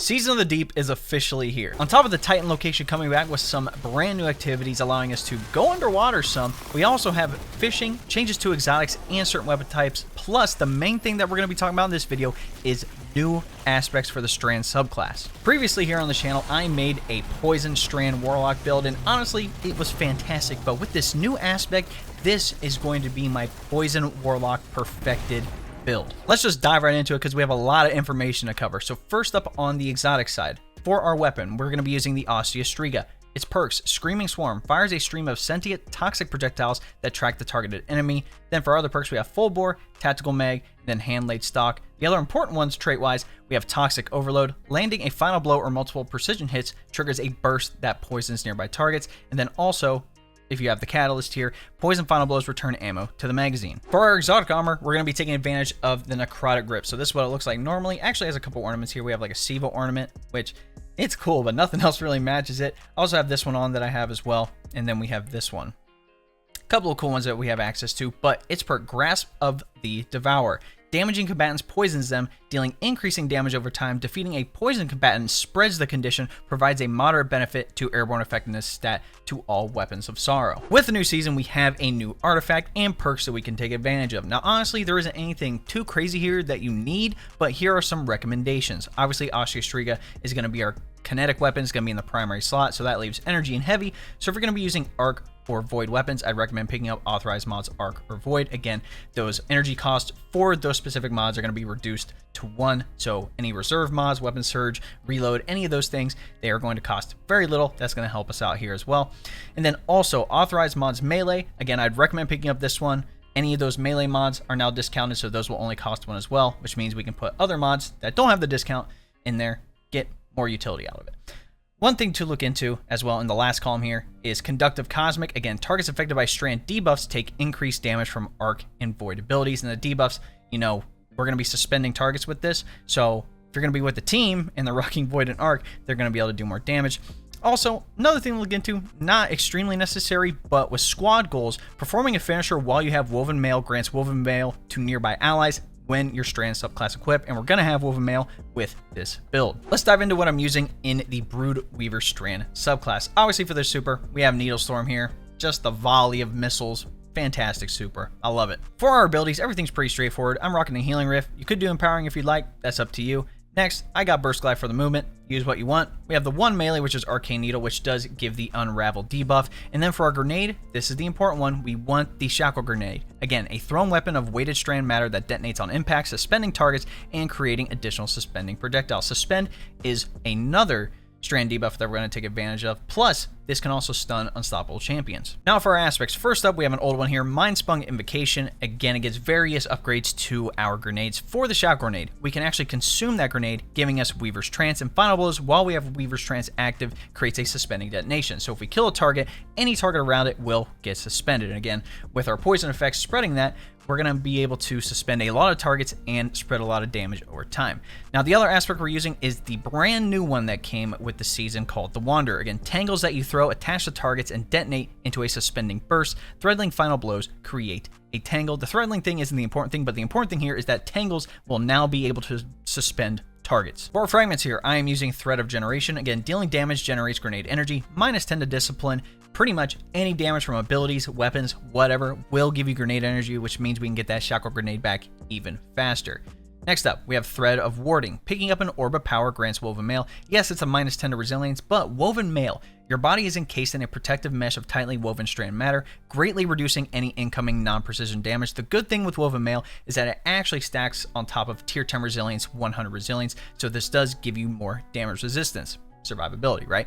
Season of the Deep is officially here. On top of the Titan location coming back with some brand new activities allowing us to go underwater some, we also have fishing, changes to exotics, and certain weapon types. Plus, the main thing that we're going to be talking about in this video is new aspects for the Strand subclass. Previously here on the channel, I made a Poison Strand Warlock build, and honestly, it was fantastic. But with this new aspect, this is going to be my Poison Warlock perfected build. Let's just dive right into it because we have a lot of information to cover. So first up on the exotic side, for our weapon, we're going to be using the Osteo Striga. Its perks: Screaming Swarm, fires a stream of sentient toxic projectiles that track the targeted enemy. Then for other perks, we have Full Bore, Tactical Mag, and then Hand-Laid Stock. The other important ones trait-wise, we have Toxic Overload. Landing a final blow or multiple precision hits triggers a burst that poisons nearby targets. And then also, if you have the catalyst here, poison final blows return ammo to the magazine. For our exotic armor, we're going to be taking advantage of the Necrotic grip. So this is what it looks like normally. Actually has a couple ornaments here. We have like a Siva ornament, which it's cool, but nothing else really matches it. I also have this one on that I have as well. And then we have this one. A couple of cool ones that we have access to, but it's perk Grasp of the Devourer. Damaging combatants poisons them, dealing increasing damage over time. Defeating a poison combatant spreads the condition, provides a moderate benefit to airborne effectiveness stat to all weapons of sorrow. With the new season, we have a new artifact and perks that we can take advantage of. Now, honestly, there isn't anything too crazy here that you need, but here are some recommendations. Obviously, Osteo Striga is going to be our kinetic weapon. It's going to be in the primary slot, so that leaves energy and heavy. So if you're going to be using arc or void weapons, I'd recommend picking up authorized mods arc or void. Again, those energy costs for those specific mods are going to be reduced to 1. So any reserve mods, weapon surge, reload, any of those things, they are going to cost very little. That's going to help us out here as well. And then also authorized mods melee. Again, I'd recommend picking up this one. Any of those melee mods are now discounted, so those will only cost 1 as well, which means we can put other mods that don't have the discount in there, get more utility out of it. One thing to look into as well in the last column here is Conductive Cosmic. Again, targets affected by Strand debuffs take increased damage from arc and void abilities. And the debuffs, you know, we're going to be suspending targets with this. So if you're going to be with the team and they're rocking void and arc, they're going to be able to do more damage. Also, another thing to look into, not extremely necessary, but with squad goals, performing a finisher while you have Woven Mail grants Woven Mail to nearby allies when your Strand subclass equip, and we're going to have Woven Mail with this build. Let's dive into what I'm using in the Brood Weaver Strand subclass. Obviously for the super, we have Needle Storm here, just the volley of missiles. Fantastic super. I love it. For our abilities, everything's pretty straightforward. I'm rocking a Healing Rift. You could do Empowering if you'd like. That's up to you. Next, I got Burst Glide for the movement. Use what you want. We have the one melee, which is Arcane Needle, which does give the Unravel debuff. And then for our grenade, this is the important one. We want the Shackle Grenade. Again, a thrown weapon of weighted strand matter that detonates on impact, suspending targets and creating additional suspending projectiles. Suspend is another Strand debuff that we're going to take advantage of. Plus, this can also stun unstoppable champions. Now for our aspects. First up, we have an old one here, Mindspun Invocation. Again, it gives various upgrades to our grenades. For the Shackle Grenade, we can actually consume that grenade, giving us Weaver's Trance, and Final Blows while we have Weaver's Trance active creates a suspending detonation. So if we kill a target, any target around it will get suspended. And again, with our poison effects spreading that, we're going to be able to suspend a lot of targets and spread a lot of damage over time. Now, the other aspect we're using is the brand new one that came with the season called the Wanderer. Again, tangles that you throw attach to targets and detonate into a suspending burst. Threadling final blows create a tangle. The threadling thing isn't the important thing, but the important thing here is that tangles will now be able to suspend targets. For fragments here, I am using Thread of Generation. Again, dealing damage generates grenade energy, -10 to discipline. Pretty much any damage from abilities, weapons, whatever will give you grenade energy, which means we can get that Shackle Grenade back even faster. Next up, we have Thread of Warding. Picking up an Orb of Power grants Woven Mail. Yes, it's a -10 to resilience, but Woven Mail, your body is encased in a protective mesh of tightly woven strand matter, greatly reducing any incoming non-precision damage. The good thing with Woven Mail is that it actually stacks on top of tier 10 resilience, 100 resilience, so this does give you more damage resistance. Survivability, right?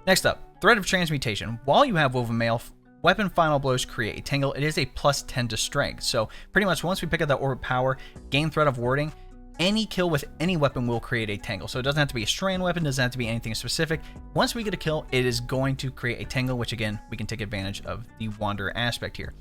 Next up, Thread of Transmutation. While you have Woven Mail, weapon final blows create a tangle. It is a +10 to strength. So pretty much once we pick up that Orb of Power, gain Thread of Warding, any kill with any weapon will create a tangle. So it doesn't have to be a strand weapon, doesn't have to be anything specific. Once we get a kill, it is going to create a tangle, which again, we can take advantage of the Wanderer aspect here.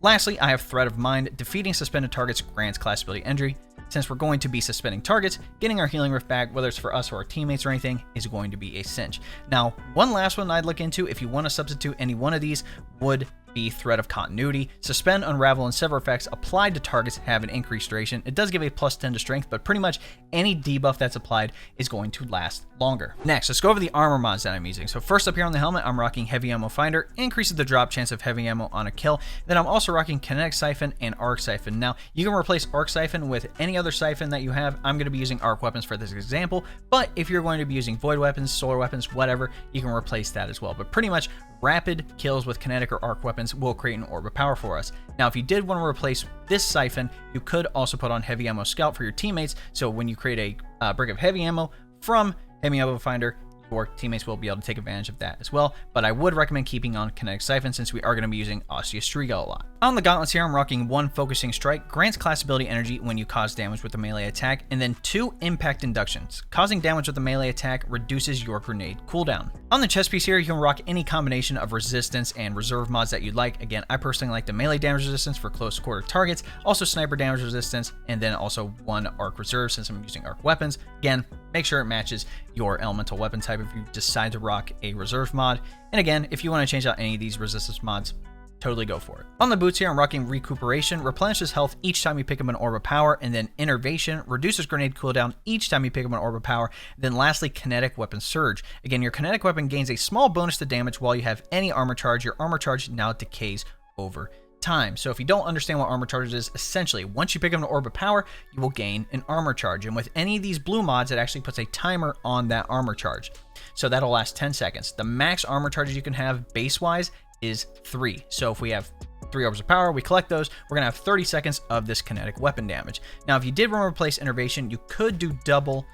Lastly, I have Thread of Mind. Defeating suspended targets grants class ability injury. Since we're going to be suspending targets, getting our Healing Rift back, whether it's for us or our teammates or anything, is going to be a cinch. Now, one last one I'd look into if you want to substitute any one of these would the Thread of Continuity. Suspend, Unravel, and Sever effects applied to targets have an increased duration. It does give a +10 to strength, but pretty much any debuff that's applied is going to last longer. Next, let's go over the armor mods that I'm using. So first up here on the helmet, I'm rocking Heavy Ammo Finder, increases the drop chance of heavy ammo on a kill. Then I'm also rocking Kinetic Siphon and Arc Siphon. Now, you can replace Arc Siphon with any other siphon that you have. I'm going to be using arc weapons for this example, but if you're going to be using void weapons, solar weapons, whatever, you can replace that as well. But pretty much rapid kills with kinetic or arc weapons will create an orb of power for us. Now, if you did want to replace this siphon, you could also put on Heavy Ammo Scout for your teammates. So when you create a brick of heavy ammo from Heavy Ammo Finder, your teammates will be able to take advantage of that as well, but I would recommend keeping on Kinetic Siphon since we are going to be using Osteo Striga a lot. On the gauntlets here, I'm rocking 1 Focusing Strike, grants class ability energy when you cause damage with a melee attack, and then 2 Impact Inductions. Causing damage with a melee attack reduces your grenade cooldown. On the chest piece here, you can rock any combination of resistance and reserve mods that you'd like. Again, I personally like the melee damage resistance for close quarter targets, also sniper damage resistance, and then also 1 arc reserve since I'm using arc weapons. Again, make sure it matches your elemental weapon type if you decide to rock a reserve mod. And again, if you want to change out any of these resistance mods, totally go for it. On the boots here, I'm rocking Recuperation, replenishes health each time you pick up an Orb of Power, and then Innervation, reduces grenade cooldown each time you pick up an Orb of Power. Then lastly, Kinetic Weapon Surge. Again, your kinetic weapon gains a small bonus to damage while you have any armor charge. Your armor charge now decays over time. So if you don't understand what armor charge is, essentially once you pick up an Orb of Power, you will gain an armor charge, and with any of these blue mods, it actually puts a timer on that armor charge, so that'll last 10 seconds. The max armor charges you can have base wise is 3. So if we have 3 Orbs of Power, we collect those, we're gonna have 30 seconds of this kinetic weapon damage. Now if you did want to replace Innervation, you could do double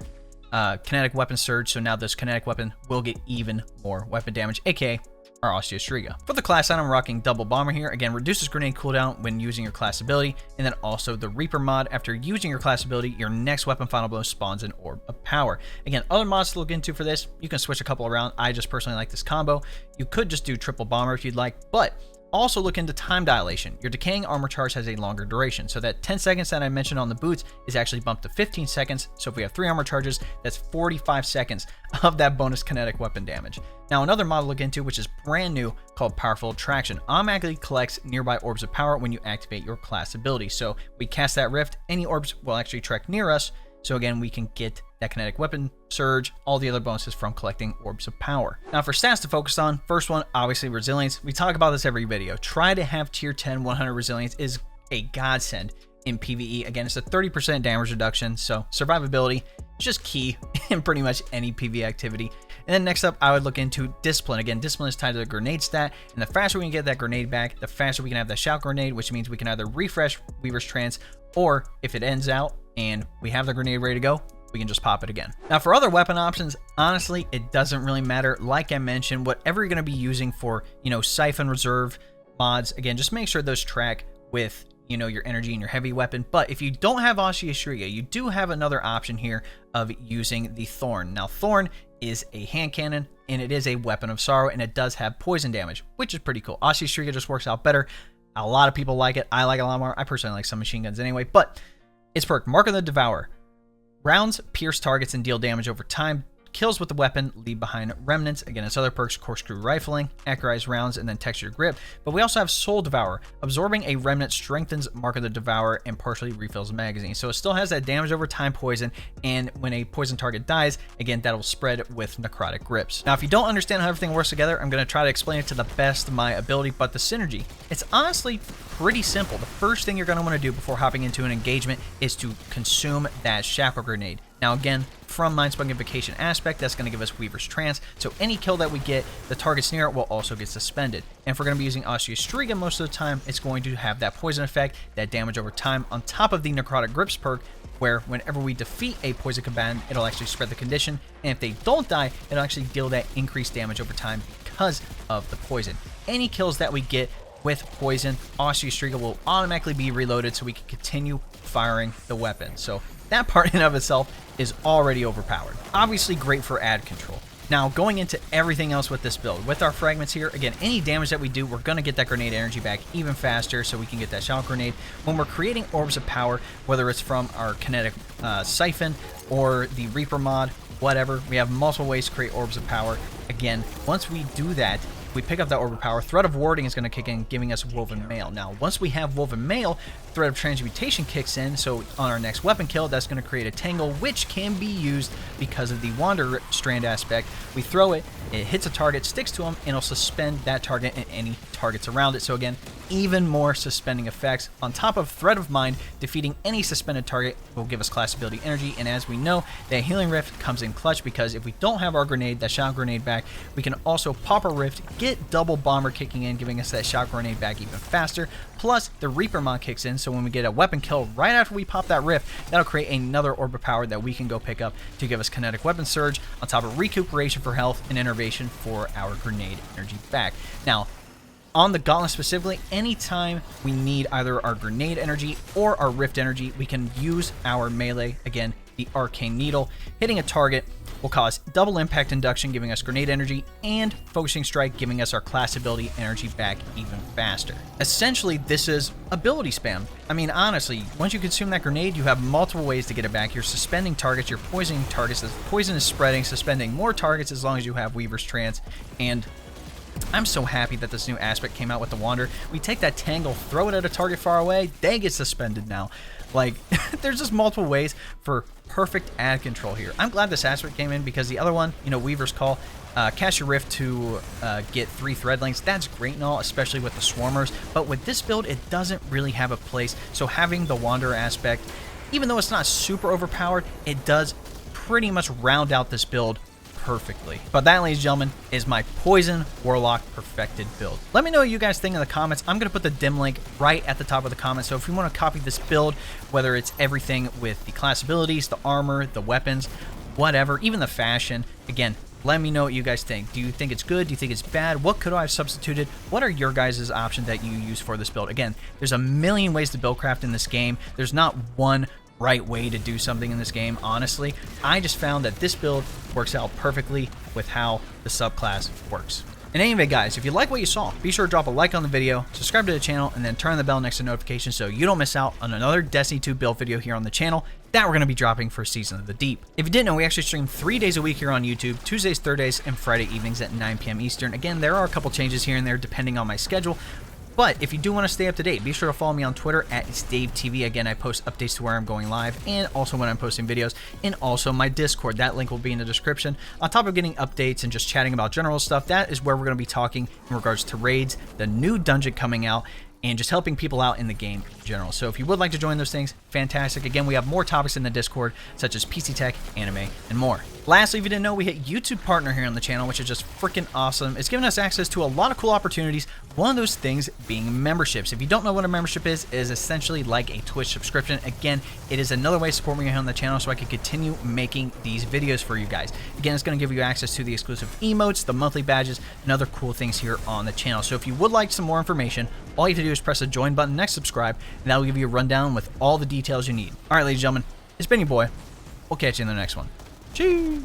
Kinetic Weapon Surge, so now this kinetic weapon will get even more weapon damage, aka our Osteo Striga. For the class item, I'm rocking Double Bomber here. Again, reduces grenade cooldown when using your class ability, and then also the Reaper mod. After using your class ability, your next weapon final blow spawns an Orb of Power. Again, other mods to look into for this, you can switch a couple around. I just personally like this combo. You could just do Triple Bomber if you'd like, but also look into time dilation. Your decaying armor charge has a longer duration, so that 10 seconds that I mentioned on the boots is actually bumped to 15 seconds. So if we have 3 armor charges, that's 45 seconds of that bonus kinetic weapon damage. Now another mod to look into, which is brand new, called Powerful Attraction, automatically collects nearby orbs of power when you activate your class ability. So we cast that rift, any orbs will actually trek near us. So again, we can get that kinetic weapon surge, all the other bonuses from collecting orbs of power. Now for stats to focus on, first one, obviously resilience. We talk about this every video. Try to have tier 10 100 resilience is a godsend in PvE. Again, it's a 30% damage reduction, so survivability is just key in pretty much any PvE activity. And then next up, I would look into discipline. Again, discipline is tied to the grenade stat, and the faster we can get that grenade back, the faster we can have that shout grenade, which means we can either refresh Weaver's Trance, or if it ends out and we have the grenade ready to go, we can just pop it again. Now for other weapon options, honestly, it doesn't really matter. Like I mentioned, whatever you're going to be using for, Siphon Reserve mods, again, just make sure those track with, your energy and your heavy weapon. But if you don't have Osteo Striga, you do have another option here of using the Thorn. Now Thorn is a hand cannon, and it is a weapon of sorrow, and it does have poison damage, which is pretty cool. Osteo Striga just works out better. A lot of people like it. I like it a lot more. I personally like some machine guns anyway, but its perk, Mark of the Devourer. Rounds pierce targets and deal damage over time. Kills with the weapon leave behind remnants. Again, its other perks, Corkscrew Rifling, Accurized Rounds, and then Texture Grip. But we also have Soul Devourer. Absorbing a remnant strengthens Mark of the Devourer and partially refills the magazine. So it still has that damage over time poison, and when a poison target dies, again, that'll spread with Necrotic Grips. Now, if you don't understand how everything works together, I'm going to try to explain it to the best of my ability, but the synergy, it's honestly pretty simple. The first thing you're going to want to do before hopping into an engagement is to consume that Shackle Grenade. Now again, from Mindspun Invocation aspect, that's going to give us Weaver's Trance, so any kill that we get, the targets near it will also get suspended. And if we're going to be using Osteo Striga most of the time, it's going to have that poison effect, that damage over time, on top of the Necrotic Grips perk, where whenever we defeat a poison combatant, it'll actually spread the condition, and if they don't die, it'll actually deal that increased damage over time because of the poison. Any kills that we get with poison, Osteo Striga will automatically be reloaded so we can continue firing the weapon. So that part in of itself is already overpowered. Obviously great for ad control. Now going into everything else with this build, with our fragments here, again, any damage that we do, we're going to get that grenade energy back even faster, so we can get that shout grenade. When we're creating orbs of power, whether it's from our kinetic siphon or the Reaper mod, whatever, we have multiple ways to create orbs of power. Again, once we do that, we pick up that Orb of Power. Thread of Warding is going to kick in, giving us Woven Mail. Now, once we have Woven Mail, Thread of Transmutation kicks in, so on our next weapon kill, that's going to create a Tangle, which can be used because of the Wander Strand aspect. We throw it, it hits a target, sticks to them, and it'll suspend that target and any targets around it. So again, even more suspending effects. On top of Thread of Mind, defeating any suspended target will give us class ability energy, and as we know, that Healing Rift comes in clutch, because if we don't have our grenade, that shock grenade back, we can also pop a rift, get double bomber kicking in, giving us that shock grenade back even faster, plus the Reaper mod kicks in, so when we get a weapon kill right after we pop that rift, that'll create another Orb of Power that we can go pick up to give us kinetic weapon surge, on top of recuperation for health and innervation for our grenade energy back. Now, on the Gauntlet specifically, anytime we need either our grenade energy or our rift energy, we can use our melee, again, the Arcane Needle. Hitting a target will cause double impact induction, giving us grenade energy, and focusing strike, giving us our class ability energy back even faster. Essentially, this is ability spam. I mean, honestly, once you consume that grenade, you have multiple ways to get it back. You're suspending targets, you're poisoning targets, the poison is spreading, suspending more targets as long as you have Weaver's Trance, and I'm so happy that this new aspect came out with the Wander. We take that Tangle, throw it at a target far away, they get suspended now. Like, there's just multiple ways for perfect ad control here. I'm glad this aspect came in, because the other one, you know, Weaver's Call, cast your Rift to get 3 thread links. That's great and all, especially with the Swarmers, but with this build, it doesn't really have a place. So having the Wanderer aspect, even though it's not super overpowered, it does pretty much round out this build perfectly. But that, ladies and gentlemen, is my Poison Warlock perfected build. Let me know what you guys think in the comments. I'm going to put the dim link right at the top of the comments, so if you want to copy this build, whether it's everything with the class abilities, the armor, the weapons, whatever, even the fashion, again, let me know what you guys think. Do you think it's good? Do you think it's bad? What could I have substituted? What are your guys' options that you use for this build? Again, there's a million ways to build craft in this game. There's not one right way to do something in this game, honestly. I just found that this build works out perfectly with how the subclass works. And anyway, guys, if you like what you saw, be sure to drop a like on the video, subscribe to the channel, and then turn on the bell next to notifications so you don't miss out on another Destiny 2 build video here on the channel that we're going to be dropping for Season of the Deep. If you didn't know, we actually stream 3 days a week here on YouTube, Tuesdays, Thursdays, and Friday evenings at 9 p.m. Eastern. Again, there are a couple changes here and there depending on my schedule, but if you do want to stay up to date, be sure to follow me on Twitter at ItsDaveTV. Again, I post updates to where I'm going live and also when I'm posting videos, and also my Discord. That link will be in the description. On top of getting updates and just chatting about general stuff, that is where we're going to be talking in regards to raids, the new dungeon coming out, and just helping people out in the game in general. So if you would like to join those things, fantastic. Again, we have more topics in the Discord, such as PC tech, anime, and more. Lastly, if you didn't know, we hit YouTube Partner here on the channel, which is just freaking awesome. It's given us access to a lot of cool opportunities, one of those things being memberships. If you don't know what a membership is, it is essentially like a Twitch subscription. Again, it is another way to support me here on the channel so I can continue making these videos for you guys. Again, it's going to give you access to the exclusive emotes, the monthly badges, and other cool things here on the channel. So if you would like some more information, all you have to do is press the join button next subscribe, and that will give you a rundown with all the details you need. All right, ladies and gentlemen, it's been your boy. We'll catch you in the next one. Cheers.